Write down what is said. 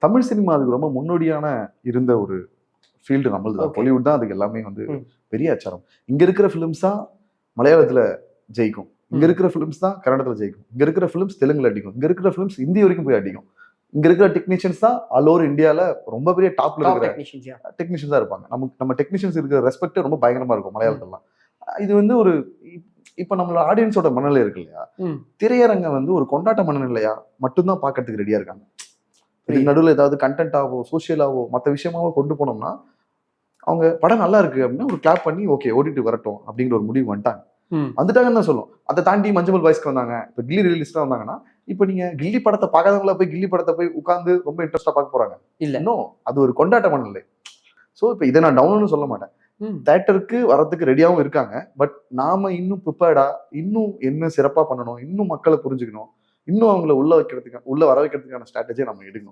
Tamil cinema அதுக்கு ரொம்ப முன்னோடியான இருந்த ஒரு ஃபீல்டு நம்மளுது தான். பாலிவுட் தான் அதுக்கு எல்லாமே வந்து பெரிய அச்சாரம். இங்க இருக்கிற ஃபிலிம்ஸ் தான் மலையாளத்துல ஜெயிக்கும், இங்க இருக்கிற ஃபிலிம்ஸ் தான் கன்னடத்துல ஜெயிக்கும், இங்க இருக்கிற ஃபிலிம்ஸ் தெலுங்குல அடிக்கும், இங்க இருக்கிற ஃபிலிம்ஸ் ஹிந்தி வரைக்கும் போய் அடிக்கும். இங்க இருக்கிற டெக்னீஷியன்ஸ் தான் ஆல் ஓவர் இந்தியால ரொம்ப பெரிய டாப்ல இருக்கிற டெக்னீஷியன்ஸா இருப்பாங்க. நம்ம டெக்னீஷியன்ஸ் இருக்கிற ரெஸ்பெக்ட் ரொம்ப பயங்கரமா இருக்கும் மலையாளத்துலாம். இது வந்து ஒரு இப்ப நம்மளோட ஆடியன்ஸோட மனநிலை இருக்கு இல்லையா, திரையரங்க வந்து ஒரு கொண்டாட்ட மனநிலையா மட்டும்தான் பாக்கிறதுக்கு ரெடியா இருக்காங்க. இதுக்கு நடுவில் ஏதாவது கண்டென்ட்டாவோ சோசியலாவோ மற்ற விஷயமாவோ கொண்டு போனோம்னா அவங்க படம் நல்லா இருக்கு அப்படின்னா ஒரு கிளாப் பண்ணி ஓகே ஓடிட்டு வரட்டும் அப்படிங்கிற ஒரு முடிவு வந்துட்டாங்கன்னு தான் சொல்லும். அதை தாண்டி மஞ்சள் பாய்ஸ்க்கு வந்தாங்க, இப்போ கில்லி ரிலீஸ்லாம் வந்தாங்கன்னா இப்போ நீங்க கில்லி படத்தை பார்க்காதவங்களா போய் கில்லி படத்தை போய் உட்காந்து ரொம்ப இன்ட்ரெஸ்டா பார்க்க போறாங்க இல்ல, இன்னும் அது ஒரு கொண்டாட்ட மனநிலை. ஸோ இப்போ இதை நான் டவுன்னு சொல்ல மாட்டேன், தேட்டருக்கு வரதுக்கு ரெடியாகவும் இருக்காங்க. பட் நாம இன்னும் ப்ரிப்பேர்டா இன்னும் என்ன சிறப்பா பண்ணணும், இன்னும் மக்களை புரிஞ்சுக்கணும், இன்னும் அவங்களை உள்ள வர வைக்கிறதுக்கான ஸ்ட்ராட்டஜியை நம்ம எடுக்கணும்.